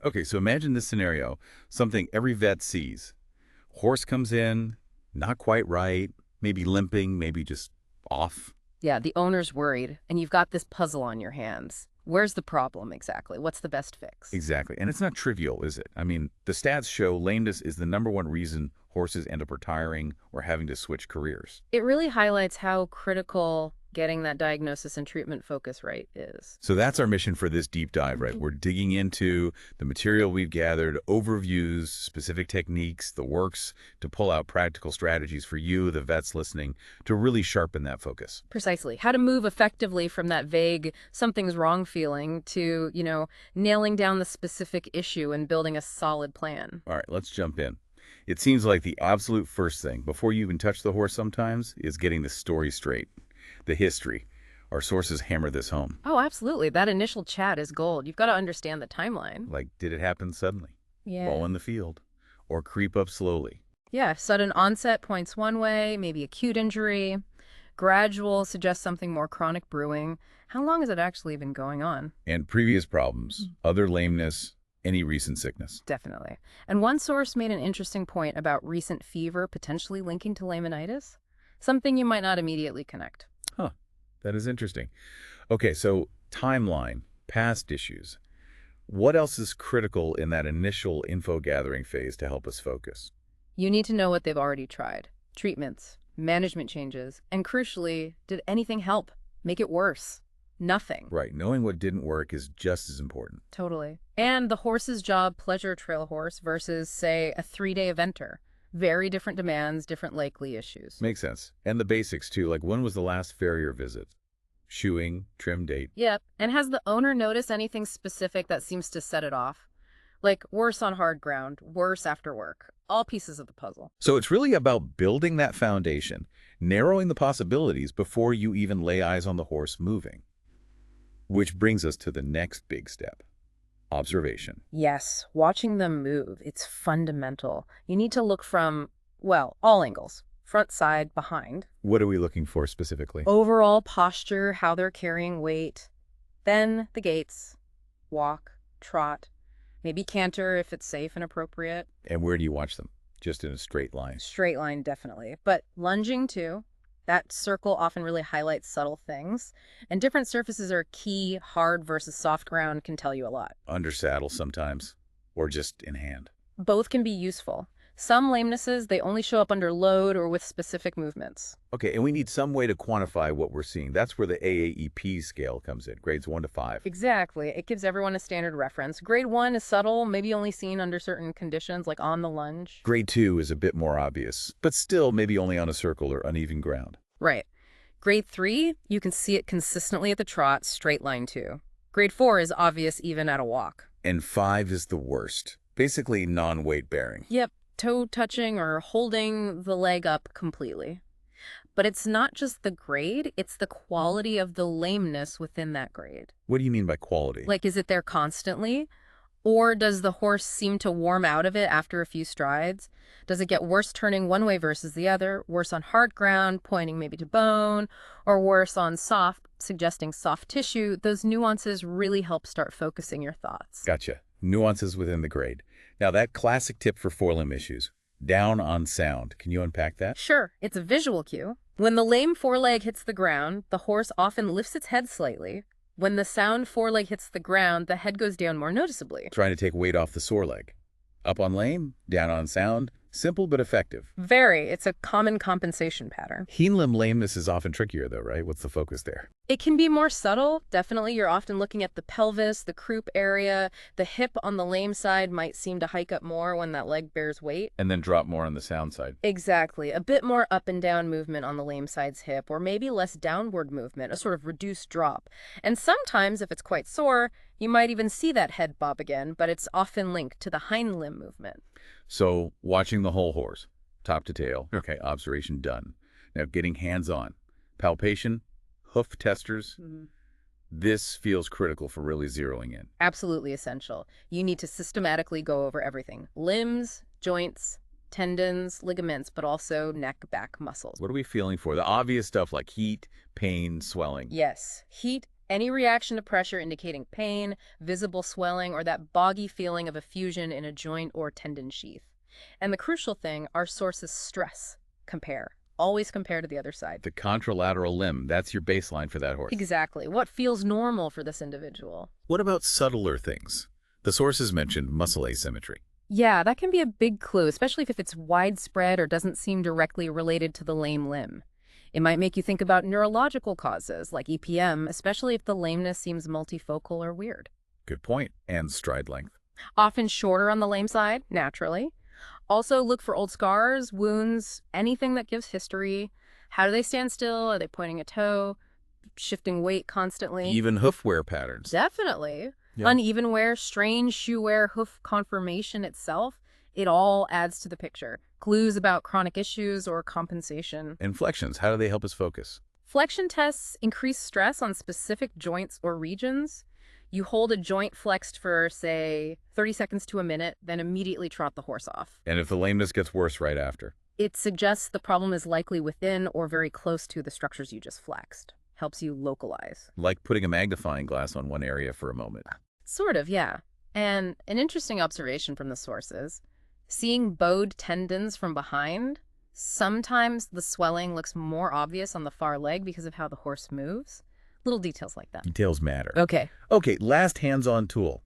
Okay, so imagine this scenario, something every vet sees. Horse comes in, not quite right, maybe limping, maybe just off. Yeah, the owner's worried, and you've got this puzzle on your hands. Where's the problem exactly? What's the best fix? Exactly. And it's not trivial, is it? I mean, the stats show lameness is the #1 reason horses end up retiring or having to switch careers. It really highlights how critical getting that diagnosis and treatment focus right is. So that's our mission for this deep dive, right? We're digging into the material we've gathered, overviews, specific techniques, the works, to pull out practical strategies for you, the vets listening, to really sharpen that focus. Precisely. How to move effectively from that vague something's wrong feeling to, nailing down the specific issue and building a solid plan. All right, let's jump in. It seems like the absolute first thing, before you even touch the horse sometimes, is getting the story straight. The history. Our sources hammer this home. Oh, absolutely. That initial chat is gold. You've got to understand the timeline. Like, did it happen suddenly? Yeah. Fall in the field? Or creep up slowly? Yeah, sudden onset points one way, maybe acute injury. Gradual suggests something more chronic brewing. How long has it actually been going on? And previous problems, other lameness, any recent sickness. Definitely. And one source made an interesting point about recent fever potentially linking to laminitis, something you might not immediately connect. Huh, that is interesting. Okay, so timeline, past issues. What else is critical in that initial info gathering phase to help us focus? You need to know what they've already tried. Treatments, management changes, and crucially, did anything help? Make it worse? Nothing. Right, knowing what didn't work is just as important. Totally. And the horse's job, pleasure trail horse versus, say, a 3-day eventer. Very different demands, different likely issues. Makes sense. And the basics, too, like when was the last farrier visit? Shoeing, trim date. Yep. And has the owner noticed anything specific that seems to set it off? Like worse on hard ground, worse after work. All pieces of the puzzle. So it's really about building that foundation, narrowing the possibilities before you even lay eyes on the horse moving. Which brings us to the next big step. Observation. Yes, watching them move, it's fundamental. You need to look from, well, all angles. Front, side, behind. What are we looking for specifically? Overall posture, how they're carrying weight. Then the gaits. Walk, trot, maybe canter if it's safe and appropriate. And where do you watch them? Just in a straight line? Straight line, definitely. But lunging, too. That circle often really highlights subtle things. And different surfaces are key. Hard versus soft ground can tell you a lot. Under saddle sometimes, or just in hand. Both can be useful. Some lamenesses, they only show up under load or with specific movements. Okay, and we need some way to quantify what we're seeing. That's where the AAEP scale comes in, grades 1 to 5. Exactly. It gives everyone a standard reference. Grade 1 is subtle, maybe only seen under certain conditions, like on the lunge. Grade 2 is a bit more obvious, but still maybe only on a circle or uneven ground. Right. Grade 3, you can see it consistently at the trot, straight line too. Grade 4 is obvious even at a walk. And 5 is the worst, basically non-weight bearing. Yep. Toe touching or holding the leg up completely. But it's not just the grade, it's the quality of the lameness within that grade. What do you mean by quality? Like, is it there constantly? Or does the horse seem to warm out of it after a few strides? Does it get worse turning one way versus the other, worse on hard ground, pointing maybe to bone, or worse on soft, suggesting soft tissue? Those nuances really help start focusing your thoughts. Gotcha. Nuances within the grade. Now that classic tip for forelimb issues, down on sound. Can you unpack that? Sure, it's a visual cue. When the lame foreleg hits the ground, the horse often lifts its head slightly. When the sound foreleg hits the ground, the head goes down more noticeably. Trying to take weight off the sore leg. Up on lame, down on sound. Simple but effective. Very. It's a common compensation pattern. Hind limb lameness is often trickier though, right? What's the focus there? It can be more subtle. Definitely, you're often looking at the pelvis, the croup area. The hip on the lame side might seem to hike up more when that leg bears weight. And then drop more on the sound side. Exactly. A bit more up and down movement on the lame side's hip, or maybe less downward movement, a sort of reduced drop. And sometimes, if it's quite sore, you might even see that head bob again, but it's often linked to the hind limb movement. So, watching the whole horse, top to tail. Okay, observation done. Now, getting hands-on. Palpation, hoof testers. This feels critical for really zeroing in. Absolutely essential. You need to systematically go over everything. Limbs, joints, tendons, ligaments, but also neck, back muscles. What are we feeling for? The obvious stuff like heat, pain, swelling. Yes, heat, Any reaction to pressure indicating pain, visible swelling, or that boggy feeling of effusion in a joint or tendon sheath. And the crucial thing, our source is stress. Compare. Always compare to the other side. The contralateral limb, that's your baseline for that horse. Exactly. What feels normal for this individual? What about subtler things? The sources mentioned muscle asymmetry. Yeah, that can be a big clue, especially if it's widespread or doesn't seem directly related to the lame limb. It might make you think about neurological causes like EPM, especially if the lameness seems multifocal or weird. Good point. And stride length. Often shorter on the lame side, naturally. Also, look for old scars, wounds, anything that gives history. How do they stand still? Are they pointing a toe? Shifting weight constantly? Even hoof wear patterns. Definitely. Yeah. Uneven wear, strange shoe wear, hoof conformation itself, it all adds to the picture. Clues about chronic issues or compensation. Inflections, how do they help us focus? Flexion tests increase stress on specific joints or regions. You hold a joint flexed for, say, 30 seconds to a minute, then immediately trot the horse off. And if the lameness gets worse right after? It suggests the problem is likely within or very close to the structures you just flexed. Helps you localize. Like putting a magnifying glass on one area for a moment. Sort of, yeah. And an interesting observation from the sources, seeing bowed tendons from behind, sometimes the swelling looks more obvious on the far leg because of how the horse moves. Little details like that. Details matter. Okay. Okay, last hands-on tool.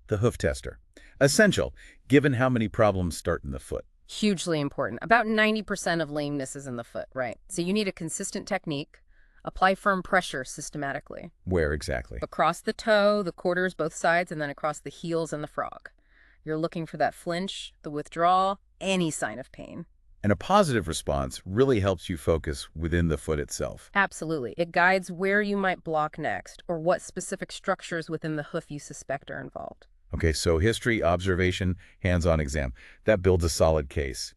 The hoof tester. Essential, given how many problems start in the foot. Hugely important. About 90% of lameness is in the foot, right? So you need a consistent technique. Apply firm pressure systematically. Where exactly? Across the toe, the quarters, both sides, and then across the heels and the frog. You're looking for that flinch, the withdrawal, any sign of pain. And a positive response really helps you focus within the foot itself. Absolutely. It guides where you might block next or what specific structures within the hoof you suspect are involved. Okay, so history, observation, hands-on exam. That builds a solid case.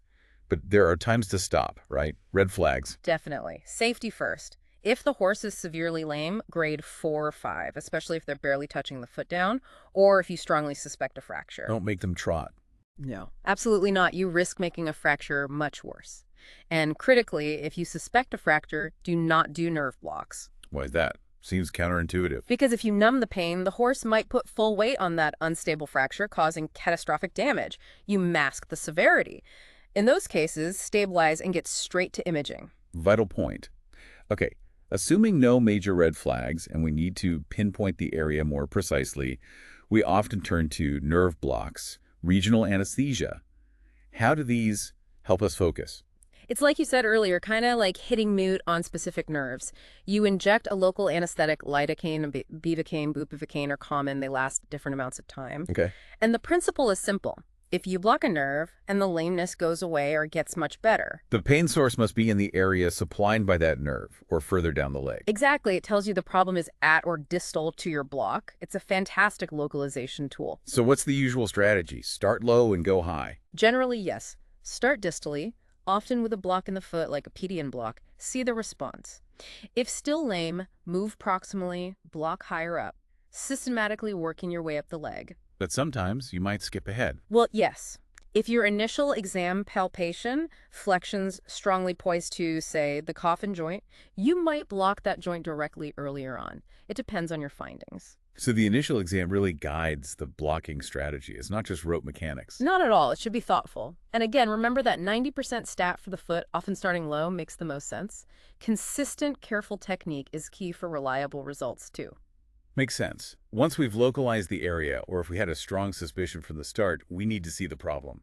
But there are times to stop, right? Red flags. Definitely. Safety first. If the horse is severely lame, grade 4 or 5, especially if they're barely touching the foot down, or if you strongly suspect a fracture. Don't make them trot. No. Absolutely not. You risk making a fracture much worse. And critically, if you suspect a fracture, do not do nerve blocks. Why is that? Seems counterintuitive. Because if you numb the pain, the horse might put full weight on that unstable fracture, causing catastrophic damage. You mask the severity. In those cases, stabilize and get straight to imaging. Vital point. Okay, assuming no major red flags and we need to pinpoint the area more precisely, we often turn to nerve blocks, regional anesthesia. How do these help us focus? It's like you said earlier, kind of like hitting mute on specific nerves. You inject a local anesthetic, lidocaine, bupivacaine, bupivacaine are common. They last different amounts of time. Okay. And the principle is simple. If you block a nerve and the lameness goes away or gets much better. The pain source must be in the area supplied by that nerve or further down the leg. Exactly. It tells you the problem is at or distal to your block. It's a fantastic localization tool. So what's the usual strategy? Start low and go high. Generally, yes. Start distally, often with a block in the foot like a PDN block. See the response. If still lame, move proximally, block higher up, systematically working your way up the leg. But sometimes you might skip ahead. Well, yes. If your initial exam palpation, flexions strongly poised to, say, the coffin joint, you might block that joint directly earlier on. It depends on your findings. So the initial exam really guides the blocking strategy. It's not just rote mechanics. Not at all. It should be thoughtful. And again, remember that 90% stat for the foot, often starting low, makes the most sense. Consistent, careful technique is key for reliable results, too. Makes sense. Once we've localized the area, or if we had a strong suspicion from the start, we need to see the problem.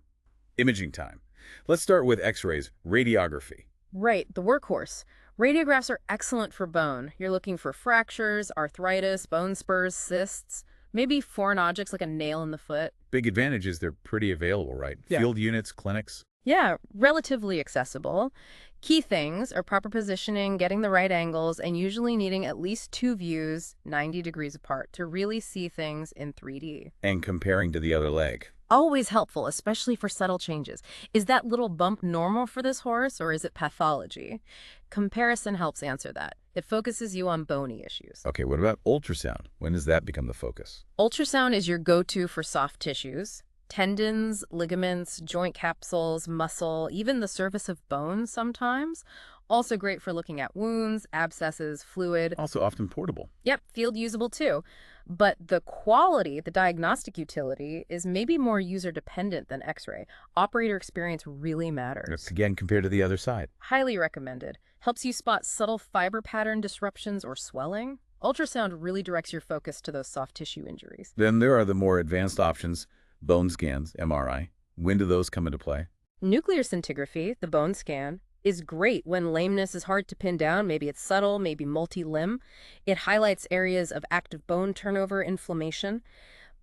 Imaging time. Let's start with x-rays, radiography. Right, the workhorse. Radiographs are excellent for bone. You're looking for fractures, arthritis, bone spurs, cysts, maybe foreign objects like a nail in the foot. Big advantage is they're pretty available, right? Yeah. Field units, clinics. Yeah, relatively accessible. Key things are proper positioning, getting the right angles, and usually needing at least 2 views 90 degrees apart to really see things in 3D. And comparing to the other leg. Always helpful, especially for subtle changes. Is that little bump normal for this horse, or is it pathology? Comparison helps answer that. It focuses you on bony issues. Okay, what about ultrasound? When does that become the focus? Ultrasound is your go-to for soft tissues. Tendons, ligaments, joint capsules, muscle, even the surface of bones sometimes. Also great for looking at wounds, abscesses, fluid. Also often portable. Yep, field usable too. But the quality, the diagnostic utility, is maybe more user dependent than X-ray. Operator experience really That's matters. again compared to the other side. Highly recommended. Helps you spot subtle fiber pattern disruptions or swelling. Ultrasound really directs your focus to those soft tissue injuries. Then there are the more advanced options, bone scans, MRI. When do those come into play? Nuclear scintigraphy, the bone scan, is great when lameness is hard to pin down. Maybe it's subtle, maybe multi-limb. It highlights areas of active bone turnover, inflammation,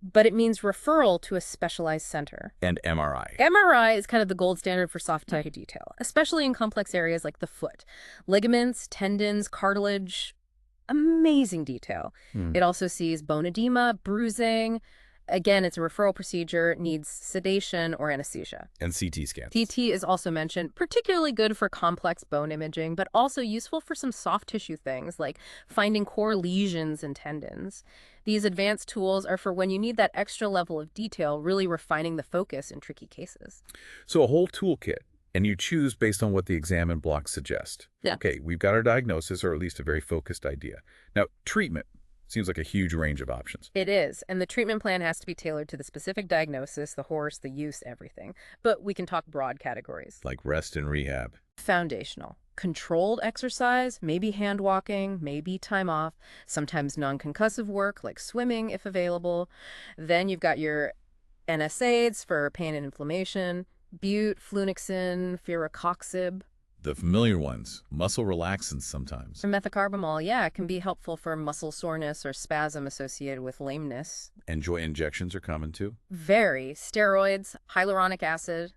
but it means referral to a specialized center. And MRI. MRI is kind of the gold standard for soft tissue detail, especially in complex areas like the foot. Ligaments, tendons, cartilage, amazing detail. Hmm. It also sees bone edema, bruising. Again, it's a referral procedure, needs sedation or anesthesia. And CT scans. CT is also mentioned, particularly good for complex bone imaging, but also useful for some soft tissue things like finding core lesions and tendons. These advanced tools are for when you need that extra level of detail, really refining the focus in tricky cases. So a whole toolkit, and you choose based on what the exam and blocks suggest. Yeah. Okay, we've got our diagnosis, or at least a very focused idea. Now, treatment seems like a huge range of options. It is, and the treatment plan has to be tailored to the specific diagnosis, the horse, the use, everything. But we can talk broad categories. Like rest and rehab. Foundational. Controlled exercise, maybe hand walking, maybe time off, sometimes non-concussive work like swimming if available. Then you've got your NSAIDs for pain and inflammation, bute, flunixin, firocoxib. The familiar ones, muscle relaxants sometimes. And methocarbamol, yeah, it can be helpful for muscle soreness or spasm associated with lameness. And joint injections are common too. Very. Steroids, hyaluronic acid,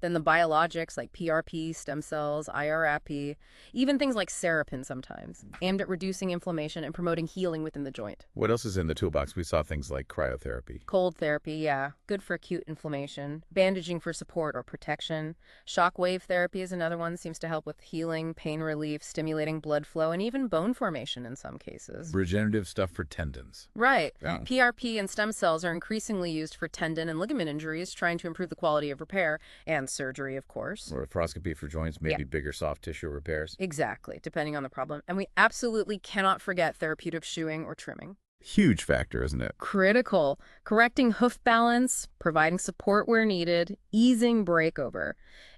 then the biologics like PRP, stem cells, IRAP, even things like Serapin sometimes, aimed at reducing inflammation and promoting healing within the joint. What else is in the toolbox? We saw things like cryotherapy. Cold therapy, yeah, good for acute inflammation. Bandaging for support or protection. Shockwave therapy is another one, seems to help with healing, pain relief, stimulating blood flow, and even bone formation in some cases. Regenerative stuff for tendons. Right. Yeah. PRP and stem cells are increasingly used for tendon and ligament injuries, trying to improve the quality of repair, and surgery, of course. Or arthroscopy for joints, maybe bigger soft tissue repairs. Exactly, depending on the problem. And we absolutely cannot forget therapeutic shoeing or trimming. Huge factor, isn't it? Critical. Correcting hoof balance, providing support where needed, easing breakover.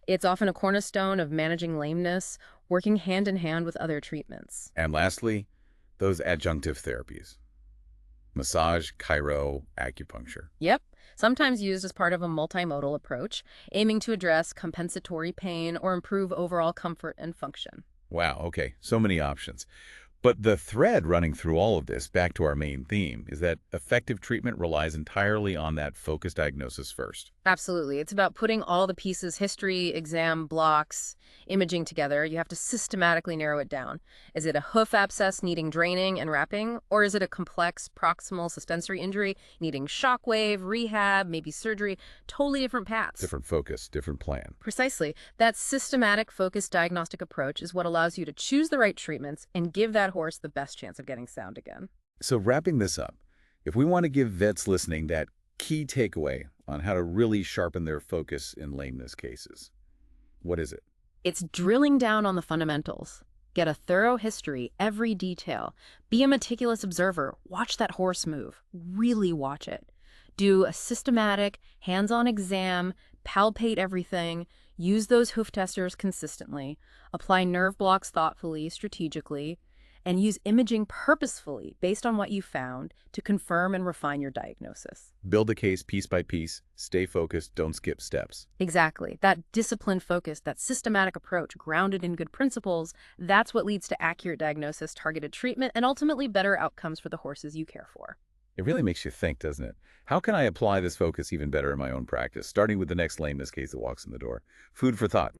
It's often a cornerstone of managing lameness, working hand in hand with other treatments. And lastly, those adjunctive therapies. Massage, chiro, acupuncture. Yep, sometimes used as part of a multimodal approach, aiming to address compensatory pain or improve overall comfort and function. Wow, okay, so many options. But the thread running through all of this, back to our main theme, is that effective treatment relies entirely on that focused diagnosis first. Absolutely. It's about putting all the pieces, history, exam, blocks, imaging together. You have to systematically narrow it down. Is it a hoof abscess needing draining and wrapping? Or is it a complex proximal suspensory injury needing shockwave, rehab, maybe surgery? Totally different paths. Different focus, different plan. Precisely. That systematic, focused diagnostic approach is what allows you to choose the right treatments and give that horse the best chance of getting sound again. So wrapping this up, if we want to give vets listening that key takeaway on how to really sharpen their focus in lameness cases, what is it? It's drilling down on the fundamentals. Get a thorough history, every detail. Be a meticulous observer. Watch that horse move. Really watch it. Do a systematic, hands-on exam, palpate everything, use those hoof testers consistently, apply nerve blocks thoughtfully, strategically, and use imaging purposefully based on what you found to confirm and refine your diagnosis. Build a case piece by piece, stay focused, don't skip steps. Exactly. That disciplined focus, that systematic approach grounded in good principles, that's what leads to accurate diagnosis, targeted treatment, and ultimately better outcomes for the horses you care for. It really makes you think, doesn't it? How can I apply this focus even better in my own practice, starting with the next lameness case that walks in the door? Food for thought.